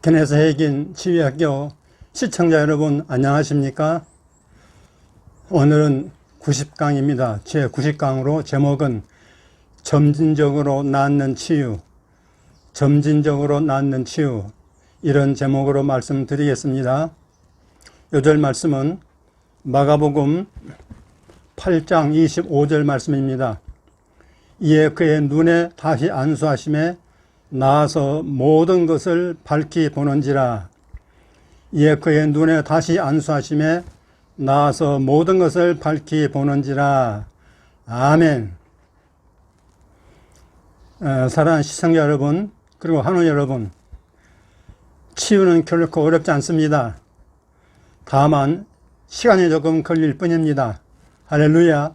견해서 해긴 치유학교 시청자 여러분 안녕하십니까? 오늘은 90강입니다. 제 90강으로 제목은 점진적으로 낫는 치유, 점진적으로 낫는 치유, 이런 제목으로 말씀드리겠습니다. 요절 말씀은 마가복음 8장 25절 말씀입니다. 이에 그의 눈에 다시 안수하심에 나아서 모든 것을 밝히 보는지라. 이에 그의 눈에 다시 안수하심에 나아서 모든 것을 밝히 보는지라. 아멘. 사랑하는 시청자 여러분, 그리고 한원 여러분, 치유는 결코 어렵지 않습니다. 다만 시간이 조금 걸릴 뿐입니다. 할렐루야.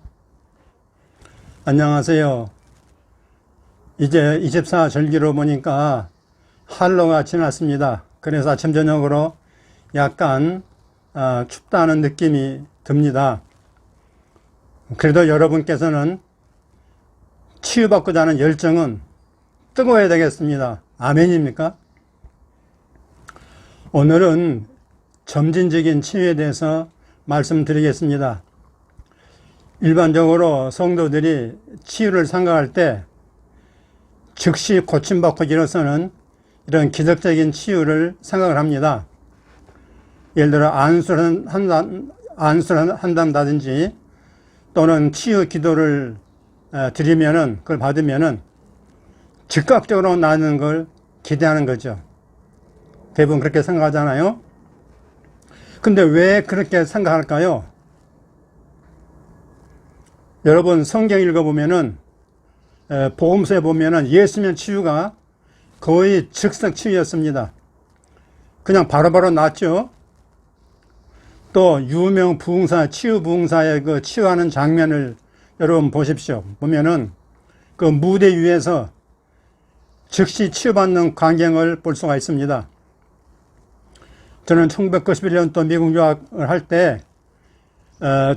안녕하세요. 이제 24절기로 보니까 한로가 지났습니다. 그래서 아침 저녁으로 약간 춥다는 느낌이 듭니다. 그래도 여러분께서는 치유받고자 하는 열정은 뜨거워야 되겠습니다. 아멘입니까? 오늘은 점진적인 치유에 대해서 말씀드리겠습니다. 일반적으로 성도들이 치유를 생각할 때 즉시 고침받고 일어서는 이런 기적적인 치유를 생각을 합니다. 예를 들어 안수를 한다든지 또는 치유 기도를 드리면은, 그걸 받으면은 즉각적으로 나는 걸 기대하는 거죠. 대부분 그렇게 생각하잖아요. 근데 왜 그렇게 생각할까요? 여러분 성경 읽어보면은 복음서에 보면은 예수님 치유가 거의 즉석 치유였습니다. 그냥 바로바로 낫죠. 또 유명 부흥사, 치유 부흥사의 그 치유하는 장면을 여러분 보십시오. 보면은 그 무대 위에서 즉시 치유받는 광경을 볼 수가 있습니다. 저는 1991년도 미국 유학을 할 때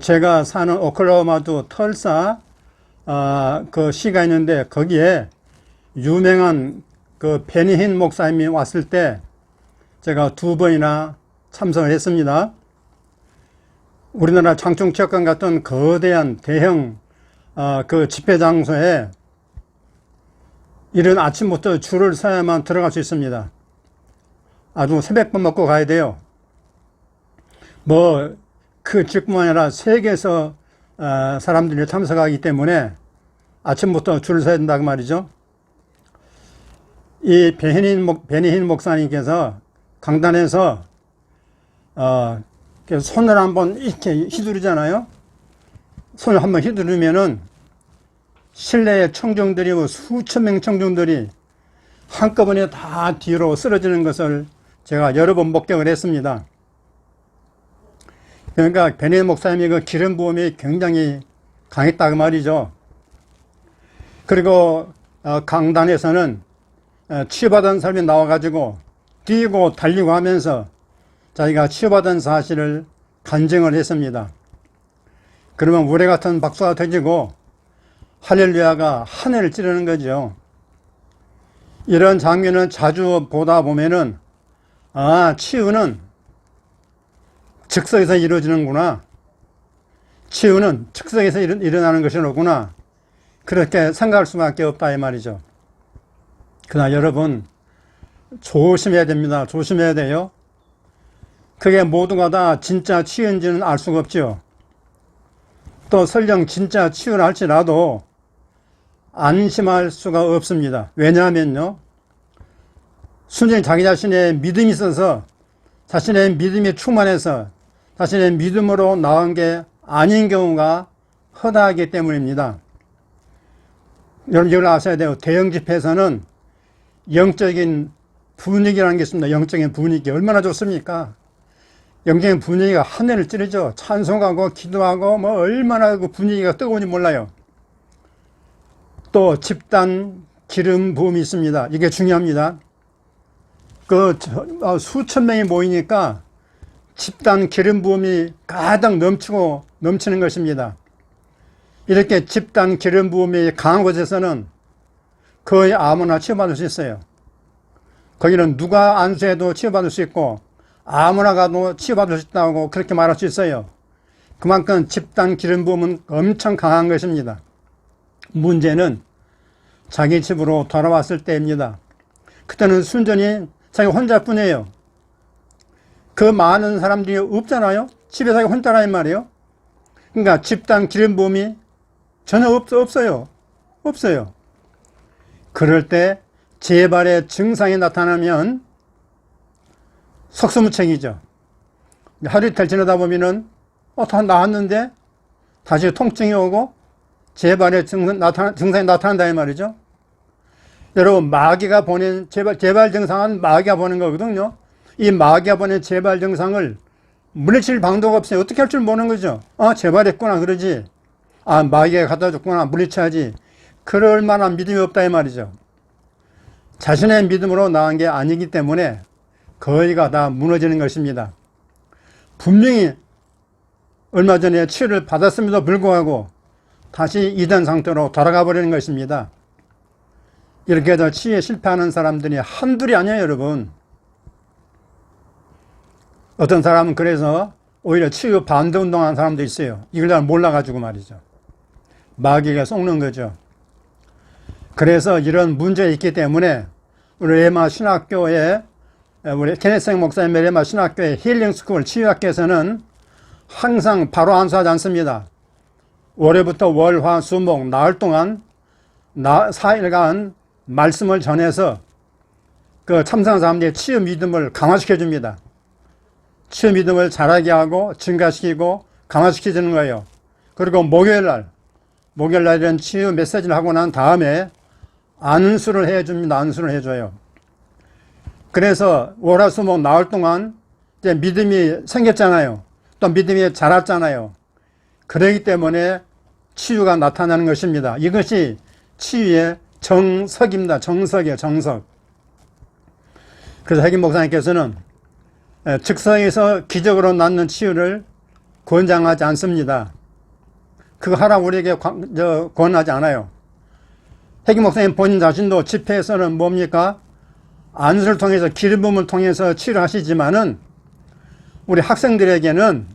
제가 사는 오클라호마주 털사 그 시가 있는데 거기에 유명한 그 베니힌 목사님이 왔을 때 제가 2번이나 참석을 했습니다. 우리나라 장충체육관 같은 거대한 대형 그 집회 장소에 이른 아침부터 줄을 서야만 들어갈 수 있습니다. 아주 새벽밥 먹고 가야 돼요. 그 집뿐만 아니라 세계에서 사람들이 참석하기 때문에 아침부터 줄을 서야 된다고 말이죠. 이 베니힌 목사님께서 강단에서 손을 한번 이렇게 휘두르잖아요. 손을 한번 휘두르면은 실내의 청중들이 수천 명 청중들이 한꺼번에 다 뒤로 쓰러지는 것을 제가 여러 번 목격을 했습니다. 그러니까 베니힌 목사님의 그 기름 부음이 굉장히 강했다고 말이죠. 그리고 강단에서는 치유받은 사람이 나와가지고 뛰고 달리고 하면서 자기가 치유받은 사실을 간증을 했습니다. 그러면 우레 같은 박수가 터지고 할렐루야가 하늘을 찌르는 거죠. 이런 장면을 자주 보다 보면은 치유는 즉석에서 이루어지는구나. 치유는 즉석에서 일어나는 것이로구나. 그렇게 생각할 수밖에 없다 이 말이죠. 그러나 여러분 조심해야 됩니다. 조심해야 돼요. 그게 모두가 다 진짜 치유인지는 알 수가 없죠. 또 설령 진짜 치유를 할지라도 안심할 수가 없습니다. 왜냐하면요, 순전히 자기 자신의 믿음이 있어서, 자신의 믿음이 충만해서 자신의 믿음으로 나온 게 아닌 경우가 허다하기 때문입니다. 여러분 이걸 아셔야 돼요. 대형 집회에서는 영적인 분위기라는 게 있습니다. 영적인 분위기 얼마나 좋습니까? 영적인 분위기가 하늘을 찌르죠. 찬송하고 기도하고 얼마나 그 분위기가 뜨거운지 몰라요. 또 집단 기름 부음이 있습니다. 이게 중요합니다. 수천 명이 모이니까 집단 기름 부음이 가득 넘치는 것입니다. 이렇게 집단 기름 부음이 강한 곳에서는 거의 아무나 치유받을 수 있어요. 거기는 누가 안수해도 치유받을 수 있고 아무나 가도 치유받을 수 있다고 그렇게 말할 수 있어요. 그만큼 집단 기름 부음은 엄청 강한 것입니다. 문제는 자기 집으로 돌아왔을 때입니다. 그때는 순전히 자기 혼자뿐이에요. 그 많은 사람들이 없잖아요. 집에 자기 혼자라 이 말이에요. 그러니까 집단 기름 부음이 전혀 없어요. 없어요. 그럴 때 재발의 증상이 나타나면 속수무책이죠. 하루 이틀 지나다 보면은 다 나았는데 다시 통증이 오고 재발의 증상이 나타난다 이 말이죠. 여러분, 마귀가 보낸 재발 증상은 마귀가 보낸 거거든요. 이 마귀가 보낸 재발 증상을 물리칠 방도가 없어요. 어떻게 할 줄 모르는 거죠. 재발했구나 그러지. 마귀가 갖다 줬구나 물리쳐야지. 그럴 만한 믿음이 없다 이 말이죠. 자신의 믿음으로 나은 게 아니기 때문에 거의가 다 무너지는 것입니다. 분명히 얼마 전에 치유를 받았음에도 불구하고 다시 이전 상태로 돌아가 버리는 것입니다. 이렇게 해서 치유에 실패하는 사람들이 한둘이 아니에요, 여러분. 어떤 사람은 그래서 오히려 치유 반대 운동하는 사람도 있어요. 이걸 잘 몰라가지고 말이죠. 마귀가 속는 거죠. 그래서 이런 문제가 있기 때문에 우리 레마 신학교에 우리 케네스 목사님의 레마 신학교의 힐링 스쿨 치유학교에서는 항상 바로 안수하지 않습니다. 월요부터 월, 화, 수, 목 나흘 동안 4일간 말씀을 전해서 그 참석한 사람들의 치유 믿음을 강화시켜 줍니다. 치유 믿음을 자라게 하고 증가시키고 강화시켜주는 거예요. 그리고 목요일날 이런 치유 메시지를 하고 난 다음에 안수를 해줍니다. 안수를 해줘요. 그래서 월화수목 나흘 동안 이제 믿음이 생겼잖아요. 또 믿음이 자랐잖아요. 그러기 때문에 치유가 나타나는 것입니다. 이것이 치유의 정석입니다. 정석이에요. 정석. 그래서 핵임 목사님께서는 즉석에서 기적으로 낫는 치유를 권장하지 않습니다. 그거 하라고 우리에게 권하지 않아요. 핵임 목사님 본인 자신도 집회에서는 뭡니까? 안수를 통해서 기름 부음을 통해서 치유를 하시지만은 우리 학생들에게는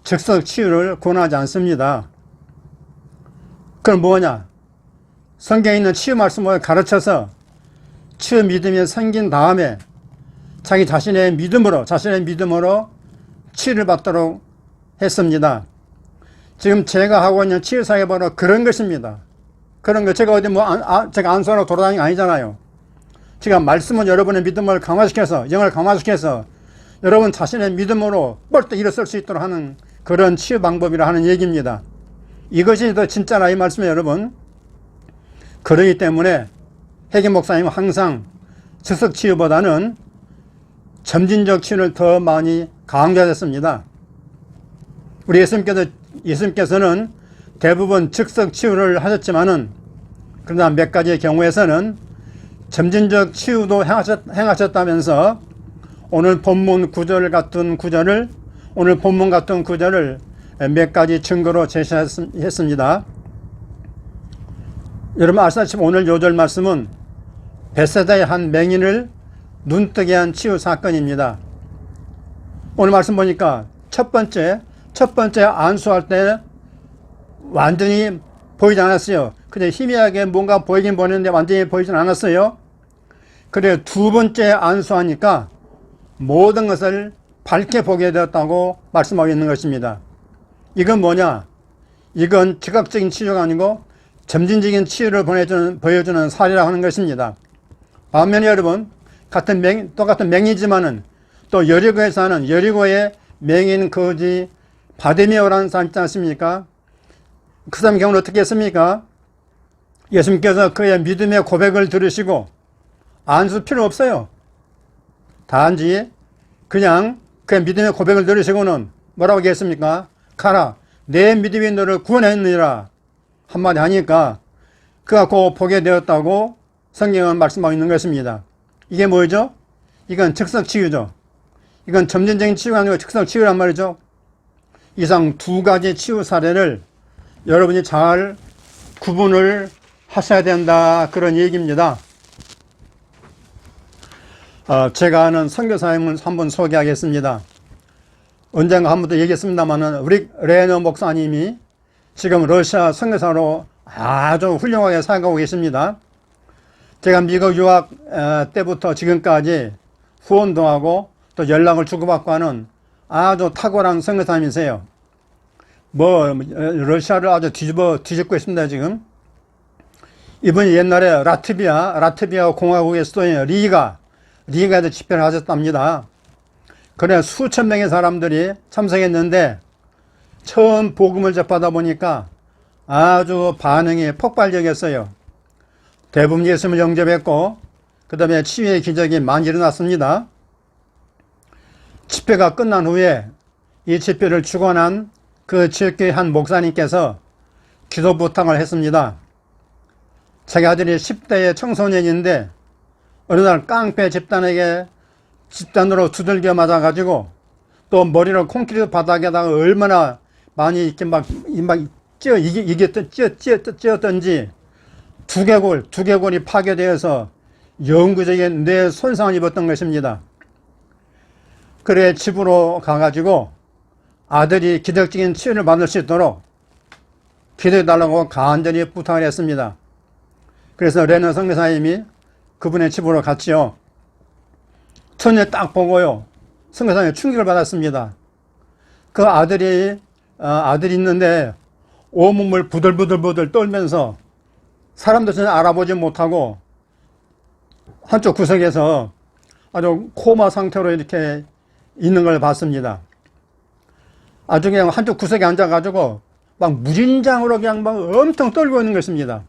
즉석 치유를 권하지 않습니다. 그럼 뭐냐? 성경에 있는 치유 말씀을 가르쳐서 치유 믿음이 생긴 다음에 자신의 믿음으로 치유를 받도록 했습니다. 지금 제가 하고 있는 치유사역이 바로 그런 것입니다. 그런 거 제가 어디 제가 안수하러 돌아다니는 게 아니잖아요. 제가 말씀은 여러분의 믿음을 강화시켜서, 영을 강화시켜서 여러분 자신의 믿음으로 뻘떡 일어설 수 있도록 하는 그런 치유 방법이라 하는 얘기입니다. 이것이 더 진짜라 이 말씀이에요, 여러분. 그러기 때문에 핵임 목사님은 항상 즉석 치유보다는 점진적 치유를 더 많이 강조하셨습니다. 우리 예수님께서는 대부분 즉석 치유를 하셨지만은 그러나 몇 가지의 경우에서는 점진적 치유도 행하셨다면서 오늘 본문 같은 구절을 몇 가지 증거로 제시했습니다. 여러분 아시다시피 오늘 요절 말씀은 벳세다의 한 맹인을 눈뜨게 한 치유 사건입니다. 오늘 말씀 보니까 첫 번째 안수할 때 완전히 보이지 않았어요. 그냥 희미하게 뭔가 보이긴 보이는데 완전히 보이진 않았어요. 그래 두 번째 안수하니까 모든 것을 밝게 보게 되었다고 말씀하고 있는 것입니다. 이건 뭐냐? 이건 즉각적인 치유가 아니고 점진적인 치유를 보여주는 사례라고 하는 것입니다. 반면에 여러분, 똑같은 맹이지만은 또 여리고에 사는 여리고의 맹인 거지 바데메오라는 사람 있지 않습니까? 그 사람 경우는 어떻게 했습니까? 예수님께서 그의 믿음의 고백을 들으시고 안수 필요 없어요. 단지 그냥 그의 믿음의 고백을 들으시고는 뭐라고 했습니까? 가라, 내 믿음이 너를 구원했느니라 한마디 하니까 그가 곧 보게 되었다고 성경은 말씀하고 있는 것입니다. 이게 뭐죠? 이건 즉석 치유죠. 이건 점진적인 치유가 아니고 즉석 치유란 말이죠. 이상 두 가지 치유 사례를 여러분이 잘 구분을 하셔야 된다, 그런 얘기입니다. 제가 아는 선교사님을 한번 소개하겠습니다. 언젠가 한 번도 얘기했습니다만은 우리 레너 목사님이 지금 러시아 선교사로 아주 훌륭하게 살아가고 계십니다. 제가 미국 유학 때부터 지금까지 후원도 하고 또 연락을 주고받고 하는 아주 탁월한 선교사님이세요. 러시아를 아주 뒤집고 있습니다, 지금. 이분이 옛날에 라트비아 공화국의 수도인 리가에서 집회를 하셨답니다. 그래 수천 명의 사람들이 참석했는데 처음 복음을 접하다 보니까 아주 반응이 폭발적이었어요. 대부분 예수님을 영접했고 그 다음에 치유의 기적이 많이 일어났습니다. 집회가 끝난 후에 이 집회를 주관한 그 지역교회 한 목사님께서 기도 부탁을 했습니다. 자기 아들이 10대의 청소년인데 어느 날 깡패 집단으로 두들겨 맞아가지고 또 머리를 콘크리트 바닥에다가 얼마나 많이 이렇게 찧었던지 두개골이 파괴되어서 영구적인 뇌 손상을 입었던 것입니다. 그래 집으로 가가지고 아들이 기적적인 치유를 받을 수 있도록 기도해달라고 간절히 부탁을 했습니다. 그래서 레너 선교사님이 그분의 집으로 갔지요. 첫눈에 딱 보고요. 선교사님이 충격을 받았습니다. 그 아들이 있는데 온몸을 부들부들 떨면서 사람도 전혀 알아보지 못하고 한쪽 구석에서 아주 코마 상태로 이렇게 있는 걸 봤습니다. 아주 그냥 한쪽 구석에 앉아가지고 막 무진장으로 그냥 막 엄청 떨고 있는 것입니다.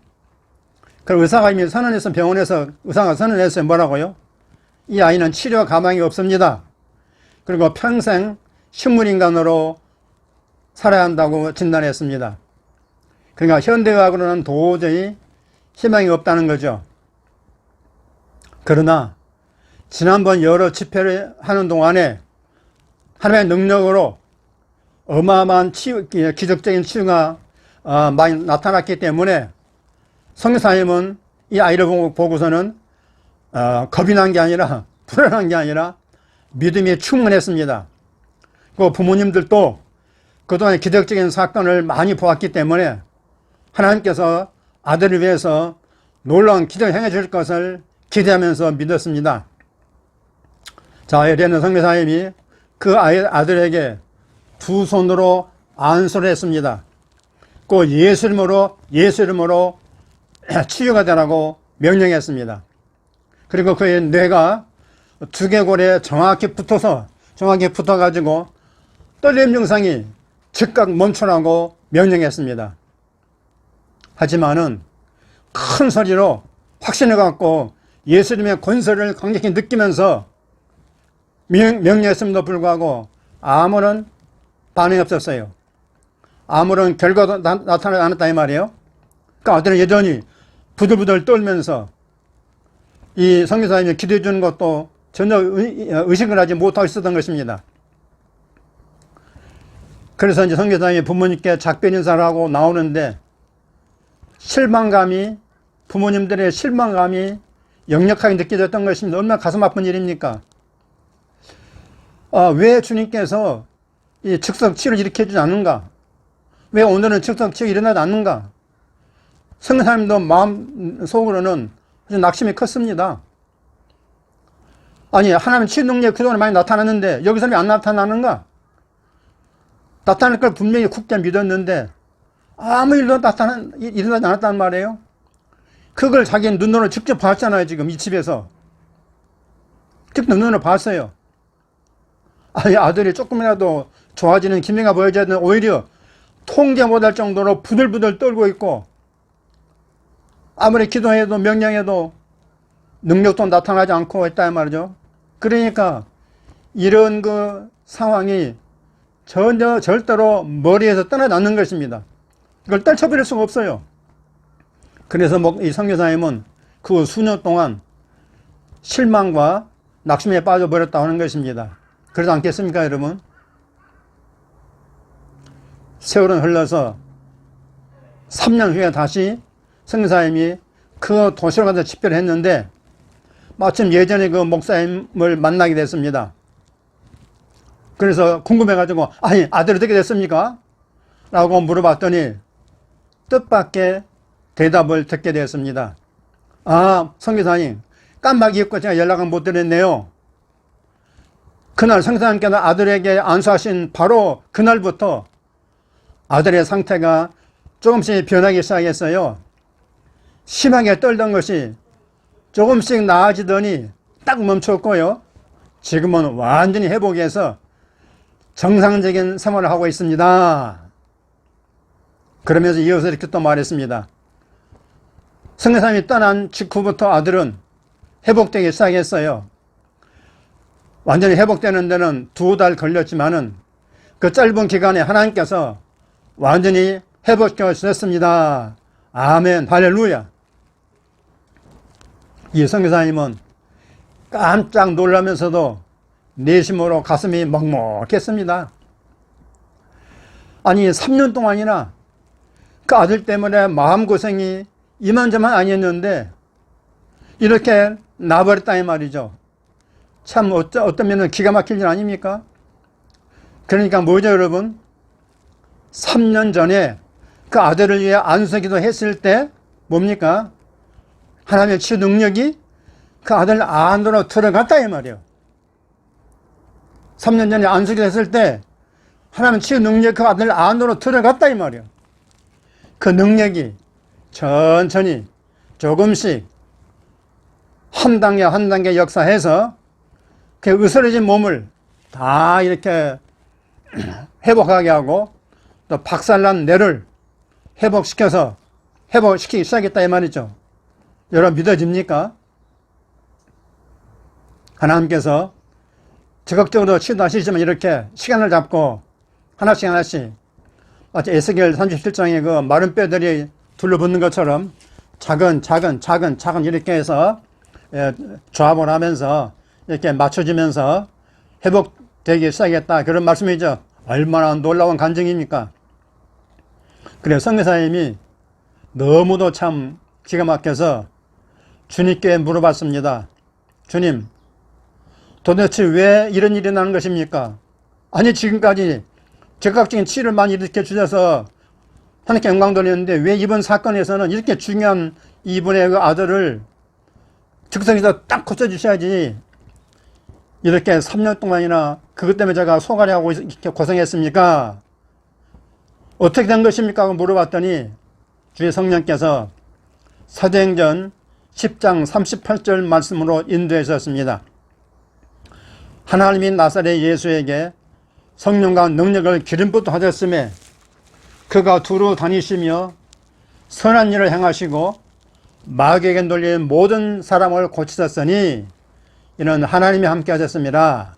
그리고 의사가 이미 선언해서 병원에서 의사가 선언했어요. 뭐라고요? 이 아이는 치료 가망이 없습니다. 그리고 평생 식물인간으로 살아야 한다고 진단했습니다. 그러니까 현대의학으로는 도저히 희망이 없다는 거죠. 그러나 지난번 여러 집회를 하는 동안에 하나님의 능력으로 어마어마한 기적적인 치유가 많이 나타났기 때문에 선교사님은 이 아이를 보고서는 겁이 난 게 아니라 불안한 게 아니라 믿음이 충만했습니다. 그 부모님들도 그동안 기적적인 사건을 많이 보았기 때문에 하나님께서 아들을 위해서 놀라운 기적을 행해 줄 것을 기대하면서 믿었습니다. 자, 레너 선교사님이 그 아들에게 두 손으로 안수를 했습니다. 그 예수 이름으로 치유가 되라고 명령했습니다. 그리고 그의 뇌가 두개골에 정확히 붙어가지고 떨림 증상이 즉각 멈추라고 명령했습니다. 하지만은 큰 소리로 확신을 갖고 예수님의 권세를 강력히 느끼면서 명령했음에도 불구하고 아무런 반응이 없었어요. 아무런 결과도 나타나지 않았다 이 말이에요. 그러니까 아들은 여전히 부들부들 떨면서 이 선교사님이 기도해 주는 것도 전혀 의식을 하지 못하고 있었던 것입니다. 그래서 이제 선교사님이 부모님께 작별 인사를 하고 나오는데 부모님들의 실망감이 역력하게 느껴졌던 것입니다. 얼마나 가슴 아픈 일입니까? 왜 주님께서 이 즉석치유를 일으켜 주지 않는가? 왜 오늘은 즉석치유가 일어나지 않는가? 선교사님도 마음속으로는 아주 낙심이 컸습니다. 아니, 하나님 치유 능력이 그동안 많이 나타났는데 여기서는 왜 안 나타나는가? 나타날 걸 분명히 굳게 믿었는데 아무 일도 일어나지 않았단 말이에요. 그걸 자기 눈으로 직접 봤잖아요. 지금 이 집에서 직접 눈으로 봤어요. 아니, 아들이 조금이라도 좋아지는 기미가 보여져야 되는데 오히려 통제 못할 정도로 부들부들 떨고 있고 아무리 기도해도 명령해도 능력도 나타나지 않고 있다 말이죠. 그러니까 이런 그 상황이 절대로 머리에서 떠나지 않는 것입니다. 이걸 떨쳐버릴 수가 없어요. 그래서 이 선교사님은 그 수년 동안 실망과 낙심에 빠져버렸다고 하는 것입니다. 그러지 않겠습니까, 여러분? 세월은 흘러서 3년 후에 다시 선교사님이 그 도시로 가서 집회를 했는데 마침 예전에 그 목사님을 만나게 됐습니다. 그래서 궁금해가지고, 아니, 아들 어떻게 됐습니까? 라고 물어봤더니 뜻밖의 대답을 듣게 되었습니다. 아, 선교사님, 깜빡 잊고 제가 연락을 못 드렸네요. 그날 선교사님께서 아들에게 안수하신 바로 그날부터 아들의 상태가 조금씩 변하기 시작했어요. 심하게 떨던 것이 조금씩 나아지더니 딱 멈췄고요. 지금은 완전히 회복해서 정상적인 생활을 하고 있습니다. 그러면서 이어서 이렇게 또 말했습니다. 선교사님이 떠난 직후부터 아들은 회복되기 시작했어요. 완전히 회복되는 데는 2달 걸렸지만은 그 짧은 기간에 하나님께서 완전히 회복시켜 주셨습니다. 아멘, 할렐루야. 이 선교사님은 깜짝 놀라면서도 내심으로 가슴이 먹먹했습니다. 아니 3년 동안이나 그 아들 때문에 마음고생이 이만저만 아니었는데 이렇게 나버렸다 이 말이죠. 참 어떤 면은 기가 막힐 일 아닙니까? 그러니까 뭐죠 여러분? 3년 전에 그 아들을 위해 안수기도 했을 때 뭡니까? 하나님의 치유 능력이 그 아들 안으로 들어갔다 이 말이에요. 3년 전에 안수기도 했을 때 하나님의 치유 능력이 그 아들 안으로 들어갔다 이 말이에요. 그 능력이 천천히 조금씩 한 단계 한 단계 역사해서 그 으스러진 몸을 다 이렇게 회복하게 하고 또 박살난 뇌를 회복시키기 시작했다 이 말이죠. 여러분 믿어집니까? 하나님께서 적극적으로 치유하시지만 이렇게 시간을 잡고 하나씩 마치 에스겔 37장에 그 마른 뼈들이 둘러붙는 것처럼 작은 이렇게 해서 조합을 하면서 이렇게 맞춰지면서 회복되기 시작했다 그런 말씀이죠. 얼마나 놀라운 간증입니까? 그래서 선교사님이 너무도 참 기가 막혀서 주님께 물어봤습니다. 주님, 도대체 왜 이런 일이 나는 것입니까? 아니 지금까지 즉각적인 치유를 많이 일으켜 주셔서 하나님께 영광 돌리는데 왜 이번 사건에서는 이렇게 중요한 이분의 그 아들을 즉석에서 딱 고쳐주셔야지 이렇게 3년 동안이나 그것 때문에 제가 소갈이 하고 이렇게 고생했습니까? 어떻게 된 것입니까? 하고 물어봤더니 주의 성령께서 사도행전 10장 38절 말씀으로 인도해 주셨습니다. 하나님이 나사렛 예수에게 성령과 능력을 기름부터 하셨음에 그가 두루 다니시며 선한 일을 행하시고 마귀에게 놀리는 모든 사람을 고치셨으니 이는 하나님이 함께 하셨습니다.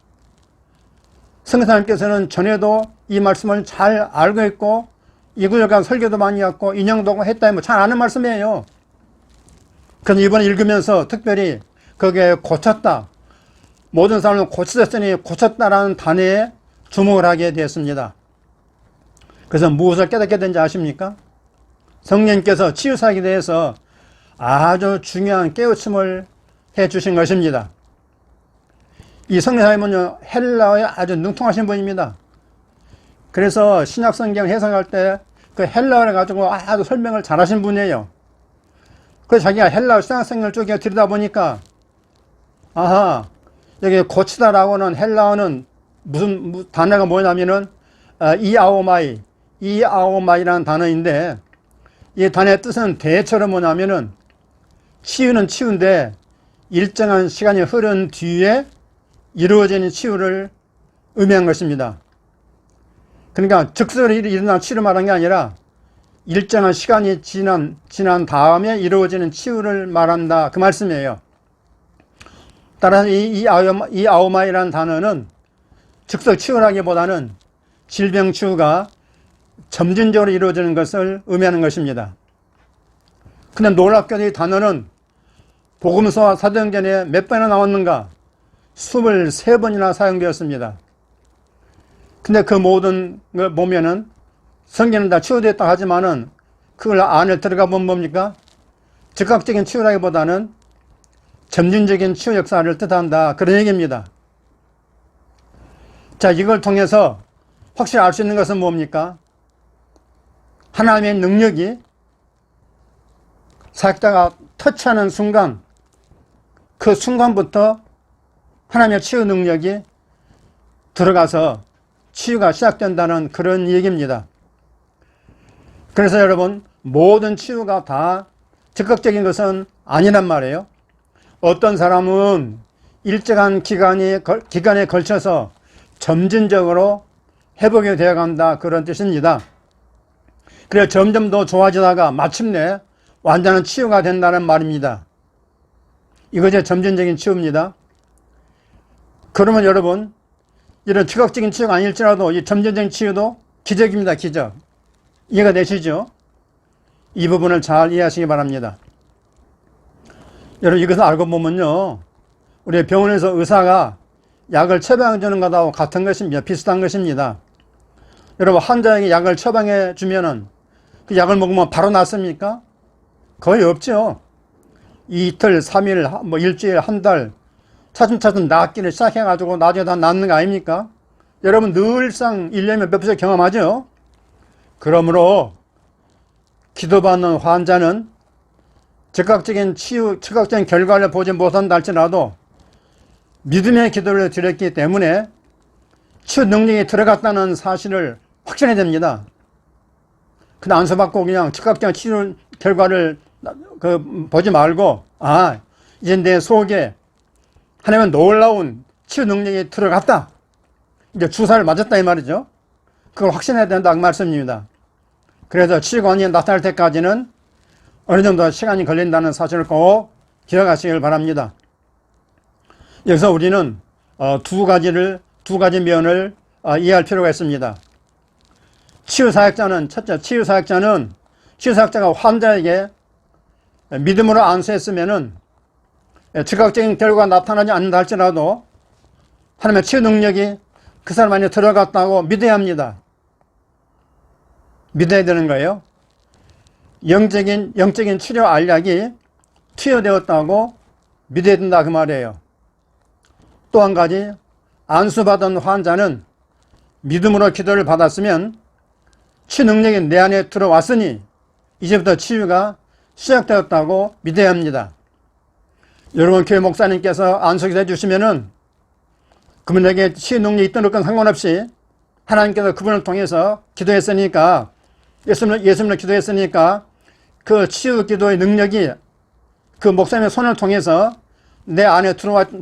선교사님께서는 전에도 이 말씀을 잘 알고 있고 이구절간 설교도 많이 했고 인용도 했다 잘 아는 말씀이에요. 그래서 이번에 읽으면서 특별히 거기에 고쳤다, 모든 사람을 고치셨으니 고쳤다라는 단어에 주목을 하게 되었습니다. 그래서 무엇을 깨닫게 된지 아십니까? 성령께서 치유사역에 대해서 아주 중요한 깨우침을 해 주신 것입니다. 이 성령사님은요 헬라어에 아주 능통하신 분입니다. 그래서 신약성경 해석할 때 그 헬라어를 가지고 아주 설명을 잘 하신 분이에요. 그래서 자기가 헬라어 신약성경을 쭉 들여다보니까 아하, 여기 고치다라고는 헬라어는 무슨 단어가 뭐냐면은 이아오마이라는 단어인데 이 단어의 뜻은 대체로 뭐냐면은 치유는 치유인데 일정한 시간이 흐른 뒤에 이루어지는 치유를 의미한 것입니다. 그러니까 즉석으로 일어난 치유를 말한 게 아니라 일정한 시간이 지난 다음에 이루어지는 치유를 말한다 그 말씀이에요. 따라서 이 아오마이라는 단어는 즉석 치유라기보다는 질병 치유가 점진적으로 이루어지는 것을 의미하는 것입니다. 근데 놀랍게도 이 단어는 복음서와 사도행전에 몇 번이나 나왔는가? 23번이나 사용되었습니다. 근데 그 모든 걸 보면은 성경은 다 치유됐다 하지만은 그걸 안에 들어가 보면 뭡니까? 즉각적인 치유라기보다는 점진적인 치유 역사를 뜻한다. 그런 얘기입니다. 자, 이걸 통해서 확실히 알 수 있는 것은 뭡니까? 하나님의 능력이 사역자가 터치하는 순간, 그 순간부터 하나님의 치유 능력이 들어가서 치유가 시작된다는 그런 얘기입니다. 그래서 여러분, 모든 치유가 다 즉각적인 것은 아니란 말이에요. 어떤 사람은 일정한 기간에 걸쳐서 점진적으로 회복이 되어 간다, 그런 뜻입니다. 그래서 점점 더 좋아지다가 마침내 완전한 치유가 된다는 말입니다. 이것이 점진적인 치유입니다. 그러면 여러분, 이런 즉각적인 치유가 아닐지라도 이 점진적인 치유도 기적입니다. 기적. 이해가 되시죠? 이 부분을 잘 이해하시기 바랍니다. 여러분, 이것을 알고 보면요, 우리 병원에서 의사가 약을 처방해 주는 것하고 같은 것입니다. 비슷한 것입니다. 여러분, 환자에게 약을 처방해 주면은 그 약을 먹으면 바로 낫습니까? 거의 없죠. 이틀, 3일, 뭐 일주일, 한 달 차츰차츰 낫기를 시작해가지고 나중에 다 낫는 거 아닙니까? 여러분, 늘상 1년에 몇 번씩 경험하죠? 그러므로 기도받는 환자는 즉각적인 치유, 즉각적인 결과를 보지 못한다 할지라도 믿음의 기도를 드렸기 때문에 치유 능력이 들어갔다는 사실을 확신해야 됩니다. 그냥 안수받고 그냥 즉각적인 치유 결과를 보지 말고, 아, 이제 내 속에 하나님의 놀라운 치유 능력이 들어갔다. 이제 주사를 맞았다 이 말이죠. 그걸 확신해야 된다는 말씀입니다. 그래서 치유가 완전히 나타날 때까지는 어느 정도 시간이 걸린다는 사실을 꼭 기억하시길 바랍니다. 여기서 우리는 두 가지 면을 이해할 필요가 있습니다. 치유사역자는, 첫째, 치유사역자가 환자에게 믿음으로 안수했으면은 즉각적인 결과가 나타나지 않는다 할지라도 하나님의 치유 능력이 그 사람 안에 들어갔다고 믿어야 합니다. 믿어야 되는 거예요. 영적인 치료 알약이 투여되었다고 믿어야 된다, 그 말이에요. 또 한 가지, 안수받은 환자는 믿음으로 기도를 받았으면 치유 능력이 내 안에 들어왔으니 이제부터 치유가 시작되었다고 믿어야 합니다. 여러분, 교회 목사님께서 안수기도 해주시면은 그분에게 치유 능력이 있든 없든 상관없이 하나님께서 그분을 통해서 기도했으니까, 예수님을 기도했으니까 그 치유 기도의 능력이 그 목사님의 손을 통해서 내 안에 들어와서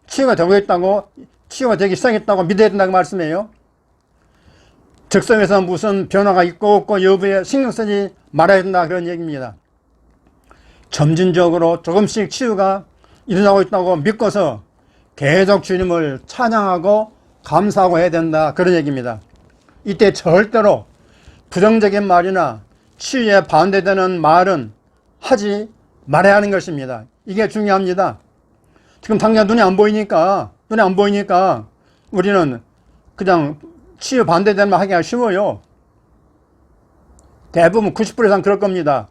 치유가 되고 있다고, 치유가 되기 시작했다고 믿어야 된다고 말씀해요. 즉석에서 무슨 변화가 있고 없고 여부에 신경 쓰지 말아야 된다, 그런 얘기입니다. 점진적으로 조금씩 치유가 일어나고 있다고 믿고서 계속 주님을 찬양하고 감사하고 해야 된다, 그런 얘기입니다. 이때 절대로 부정적인 말이나 치유에 반대되는 말은 하지 말아야 하는 것입니다. 이게 중요합니다. 지금 당장 눈에 안 보이니까 우리는 그냥 치유 반대되는 말 하기가 쉬워요. 대부분 90% 이상 그럴 겁니다.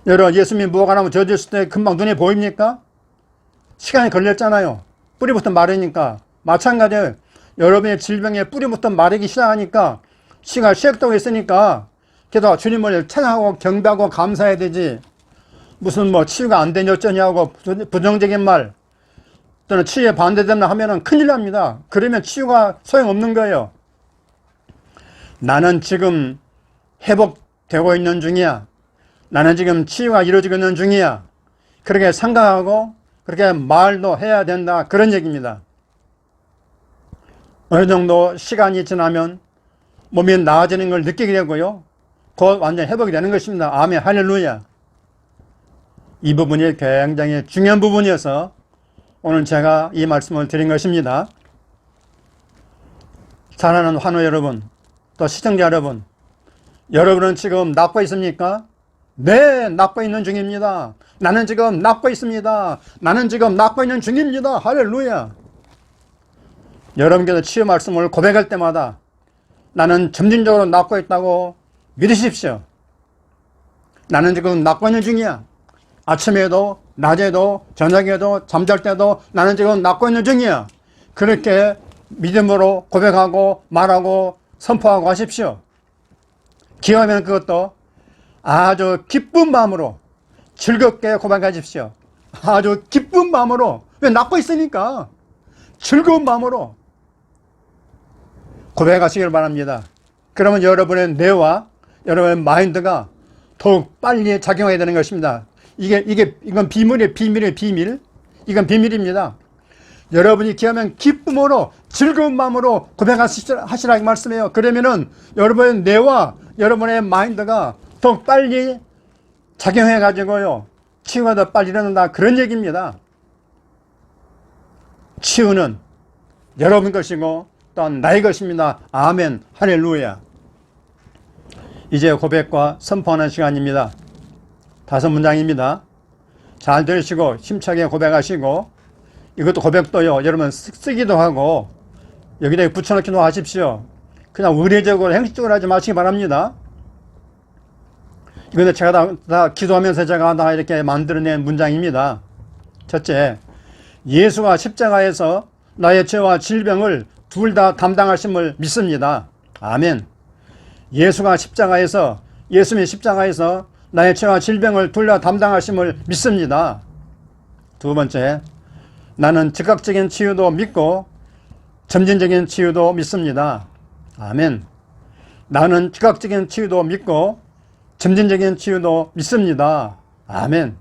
여러분, 예수님이 무화과 나무 젖었을 때 금방 눈에 보입니까? 시간이 걸렸잖아요. 뿌리부터 마르니까. 마찬가지예요. 여러분의 질병의 뿌리부터 마르기 시작하니까 시간 시작되고 있으니까 그래도 주님을 찬양하고 경배하고 감사해야 되지, 무슨 뭐 치유가 안 되니 어쩌냐고 부정적인 말 또는 치유에 반대되나 하면은 큰일 납니다. 그러면 치유가 소용없는 거예요. 나는 지금 회복되고 있는 중이야. 나는 지금 치유가 이루어지고 있는 중이야. 그렇게 생각하고 그렇게 말도 해야 된다, 그런 얘기입니다. 어느 정도 시간이 지나면 몸이 나아지는 걸 느끼게 되고요, 곧 완전 회복이 되는 것입니다. 아멘, 할렐루야. 이 부분이 굉장히 중요한 부분이어서 오늘 제가 이 말씀을 드린 것입니다. 사랑하는 환우 여러분, 또 시청자 여러분, 여러분은 지금 낫고 있습니까? 네, 낫고 있는 중입니다. 나는 지금 낫고 있습니다. 나는 지금 낫고 있는 중입니다. 할렐루야. 여러분께서 치유 말씀을 고백할 때마다 나는 점진적으로 낫고 있다고 믿으십시오. 나는 지금 낫고 있는 중이야. 아침에도 낮에도 저녁에도 잠잘 때도 나는 지금 낫고 있는 중이야. 그렇게 믿음으로 고백하고 말하고 선포하고 하십시오. 기회하면 그것도 아주 기쁜 마음으로 즐겁게 고백하십시오. 아주 기쁜 마음으로. 왜 낫고 있으니까 즐거운 마음으로 고백하시길 바랍니다. 그러면 여러분의 뇌와 여러분의 마인드가 더욱 빨리 작용해야 되는 것입니다. 이건 비밀이에요. 비밀. 이건 비밀입니다. 여러분이 기하면 기쁨으로 즐거운 마음으로 고백하시라 이 말씀이에요. 그러면은 여러분의 뇌와 여러분의 마인드가 더욱 빨리 작용해 가지고요 치유가 더 빨리 일어난다, 그런 얘기입니다. 치유는 여러분 것이고 또한 나의 것입니다. 아멘, 할렐루야. 이제 고백과 선포하는 시간입니다. 5문장입니다. 잘 들으시고 힘차게 고백하시고, 이것도 고백도요 여러분 쓰기도 하고 여기다 붙여넣기도 하십시오. 그냥 의례적으로 행식적으로 하지 마시기 바랍니다. 이건 제가 다 기도하면서 제가 다 이렇게 만들어낸 문장입니다. 첫째, 예수가 십자가에서 나의 죄와 질병을 둘 다 담당하심을 믿습니다. 아멘. 예수님이 십자가에서 나의 죄와 질병을 둘 다 담당하심을 믿습니다. 두 번째, 나는 즉각적인 치유도 믿고 점진적인 치유도 믿습니다. 아멘. 나는 즉각적인 치유도 믿고 점진적인 치유도 믿습니다. 아멘.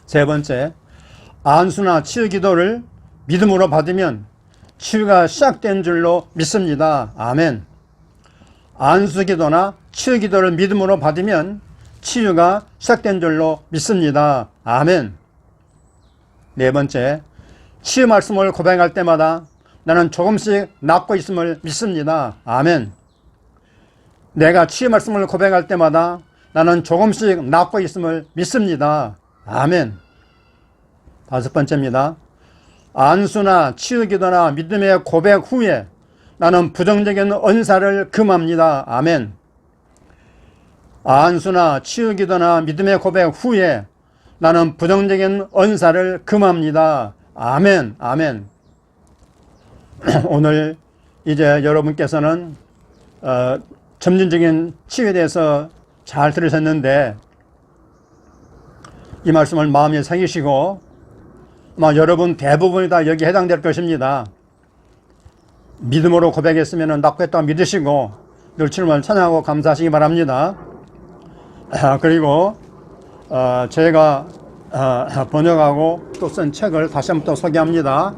세 번째, 안수나 치유 기도를 믿음으로 받으면 치유가 시작된 줄로 믿습니다. 아멘. 안수 기도나 치유 기도를 믿음으로 받으면 치유가 시작된 줄로 믿습니다. 아멘. 네 번째, 치유 말씀을 고백할 때마다 나는 조금씩 낫고 있음을 믿습니다. 아멘. 내가 치유 말씀을 고백할 때마다 나는 조금씩 낫고 있음을 믿습니다. 아멘. 다섯 번째입니다. 안수나 치유 기도나 믿음의 고백 후에 나는 부정적인 언사를 금합니다. 아멘. 안수나 치유 기도나 믿음의 고백 후에 나는 부정적인 언사를 금합니다. 아멘. 아멘. 오늘 이제 여러분께서는 점진적인 치유에 대해서 잘 들으셨는데 이 말씀을 마음에 새기시고 아마 여러분 대부분이 다 여기에 해당될 것입니다. 믿음으로 고백했으면 낫고 했다고 믿으시고 늘 주님을 찬양하고 감사하시기 바랍니다. 그리고 제가 번역하고 또 쓴 책을 다시 한번 또 소개합니다.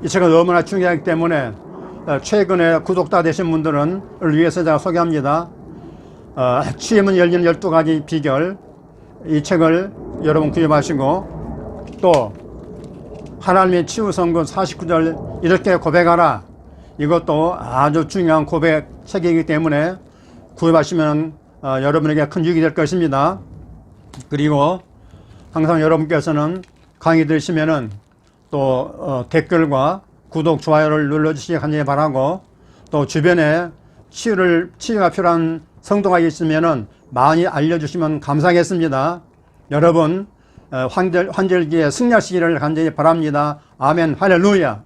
이 책은 너무나 중요하기 때문에 최근에 구독자 되신 분들은 위해서 제가 소개합니다. 치유문 열리는 12가지 비결, 이 책을 여러분 구입하시고, 또 하나님의 치유 선고 49절 이렇게 고백하라, 이것도 아주 중요한 고백 책이기 때문에 구입하시면 여러분에게 큰 유익이 될 것입니다. 그리고 항상 여러분께서는 강의 들으시면은 또 댓글과 구독, 좋아요를 눌러주시기 간절히 바라고, 또 주변에 치유가 필요한 성도가 있으면은 많이 알려주시면 감사하겠습니다. 여러분 환절기에 승리하시기를 간절히 바랍니다. 아멘, 할렐루야.